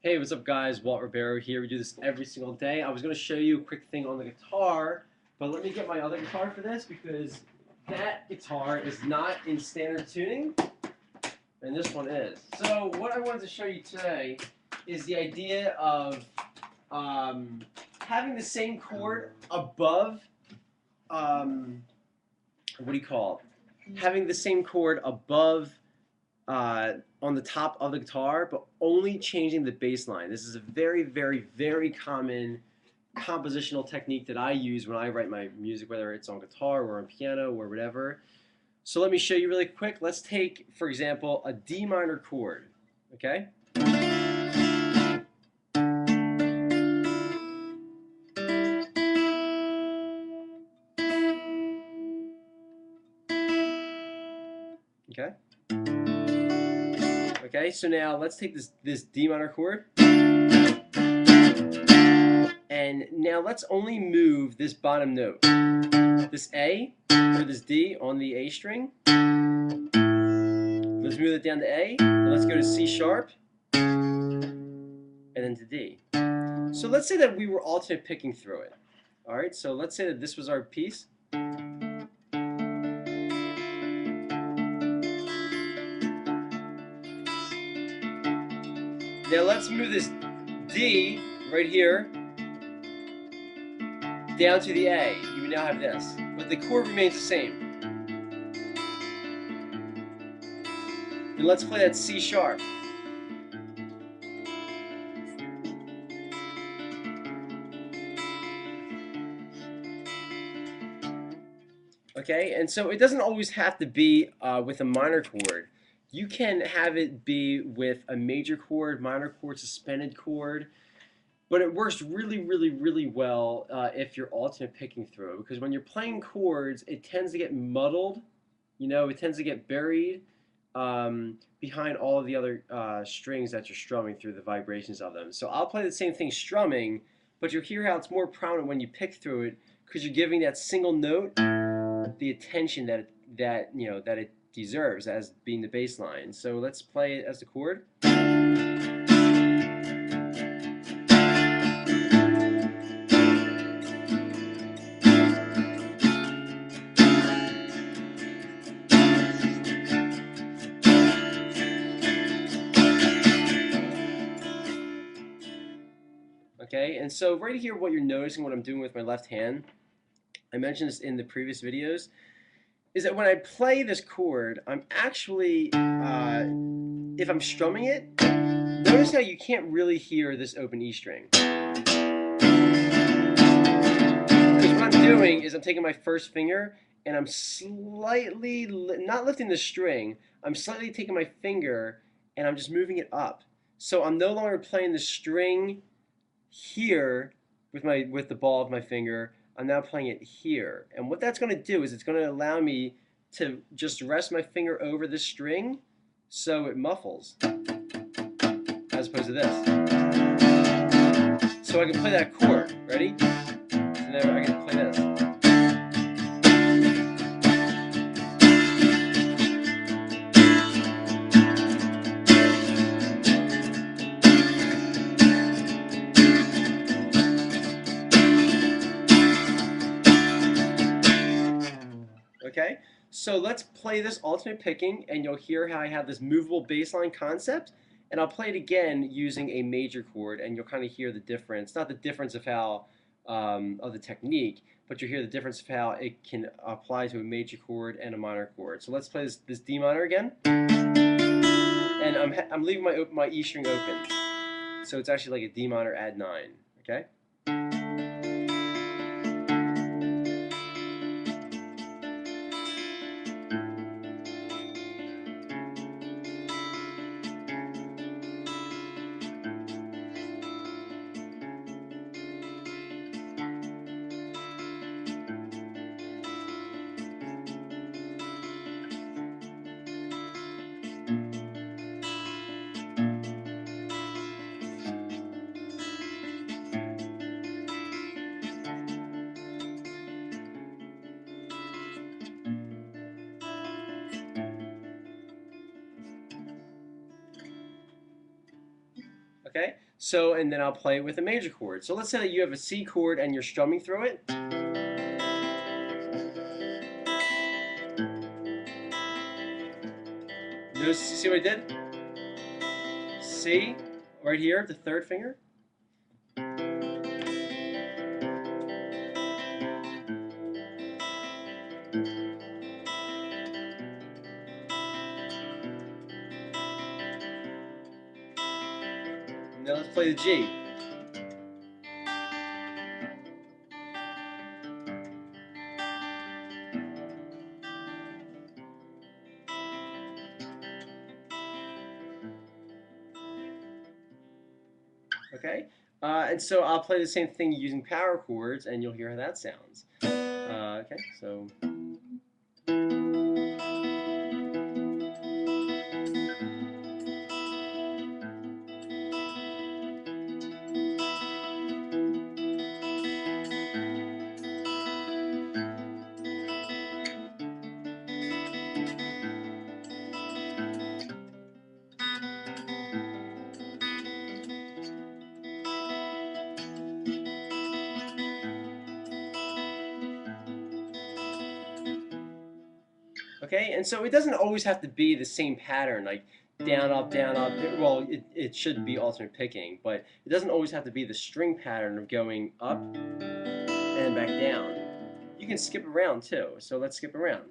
Hey, what's up guys? Walt Ribeiro here. We do this every single day. I was going to show you a quick thing on the guitar, but let me get my other guitar for this because that guitar is not in standard tuning, and this one is. So what I wanted to show you today is the idea of having the same chord above, what do you call it? Having the same chord above on the top of the guitar, but only changing the bass line. This is a very, very, very common compositional technique that I use when I write my music, whether it's on guitar or on piano or whatever. So let me show you really quick. Let's take, for example, a D minor chord, okay? Okay? Okay, so now let's take this D minor chord, and now let's only move this bottom note, this A or this D on the A string. Let's move it down to A, and let's go to C sharp, and then to D. So let's say that we were alternate picking through it. All right, so let's say that this was our piece. Now let's move this D right here down to the A. You now have this, but the chord remains the same. And let's play that C sharp. Okay, and so it doesn't always have to be with a minor chord. You can have it be with a major chord, minor chord, suspended chord, but it works really, really, really well if you're alternate picking through, because when you're playing chords, it tends to get muddled, you know, it tends to get buried behind all of the other strings that you're strumming through the vibrations of them. So I'll play the same thing strumming, but you'll hear how it's more prominent when you pick through it, because you're giving that single note the attention that it deserves as being the bass line. So let's play it as the chord. Okay, and so right here, what you're noticing, what I'm doing with my left hand, I mentioned this in the previous videos, is that when I play this chord, I'm actually, if I'm strumming it, notice how you can't really hear this open E string. Because what I'm doing is I'm taking my first finger and I'm slightly, not lifting the string, I'm slightly taking my finger and I'm just moving it up. So I'm no longer playing the string here with the ball of my finger. I'm now playing it here, and what that's going to do is it's going to allow me to just rest my finger over the string so it muffles as opposed to this. So I can play that chord. Ready? And then I can play this. Okay, so let's play this alternate picking, and you'll hear how I have this movable bass line concept, and I'll play it again using a major chord, and you'll kind of hear the difference, not the difference of how, of the technique, but you'll hear the difference of how it can apply to a major chord and a minor chord. So let's play this D minor again, and I'm leaving my E string open, so it's actually like a D minor add 9, okay? Okay, so and then I'll play it with a major chord. So let's say that you have a C chord and you're strumming through it. Notice, you see what I did? C, right here, the third finger. Now let's play the G. Okay, and so I'll play the same thing using power chords, and you'll hear how that sounds. Okay, so. Okay, and so it doesn't always have to be the same pattern, like down, up, down, up. Well, it should be alternate picking, but it doesn't always have to be the string pattern of going up and back down. You can skip around too, so let's skip around.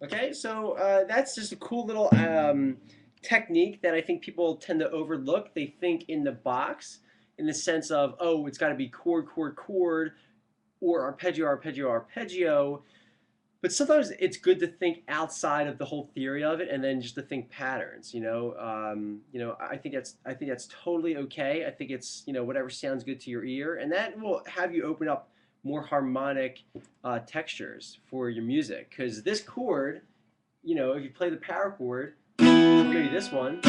Okay, so that's just a cool little technique that I think people tend to overlook. They think in the box, in the sense of, oh, it's got to be chord, chord, chord, or arpeggio, arpeggio, arpeggio. But sometimes it's good to think outside of the whole theory of it, and then just to think patterns. I think that's totally okay. I think it's whatever sounds good to your ear, and that will have you open up more harmonic textures for your music. Because this chord, if you play the power chord, or maybe this one,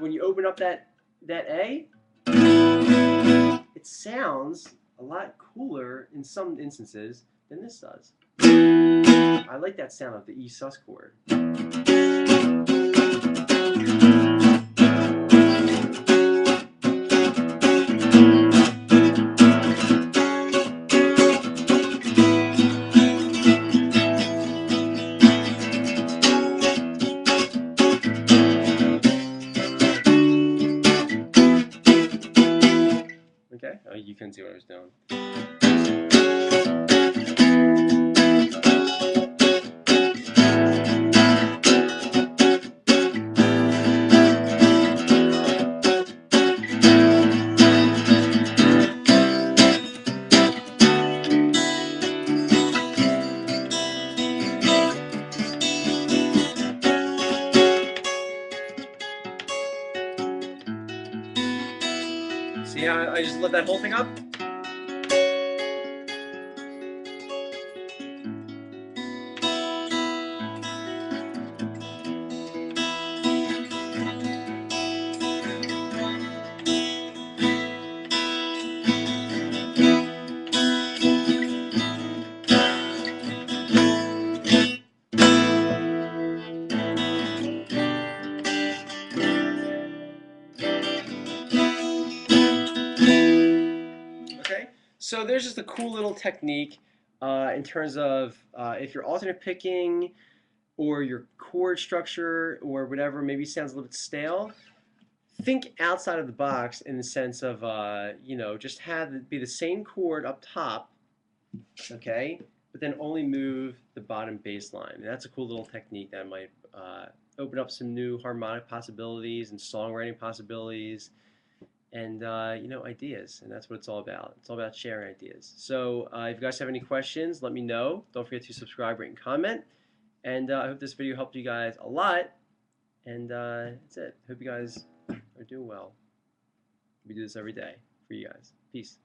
when you open up that A, it sounds a lot cooler in some instances than this does. I like that sound of the E sus chord. Okay, oh, you couldn't see what I was doing. See how I just lit that whole thing up? Okay, so there's just a cool little technique in terms of if you're alternate picking or your chord structure or whatever maybe sounds a little bit stale. Think outside of the box in the sense of just have it be the same chord up top, okay, but then only move the bottom bass line. And that's a cool little technique that might open up some new harmonic possibilities and songwriting possibilities, and ideas. And that's what it's all about. It's all about sharing ideas. So if you guys have any questions, let me know. Don't forget to subscribe, rate, and comment. And I hope this video helped you guys a lot. And that's it. Hope you guys are doing well. We do this every day for you guys. Peace.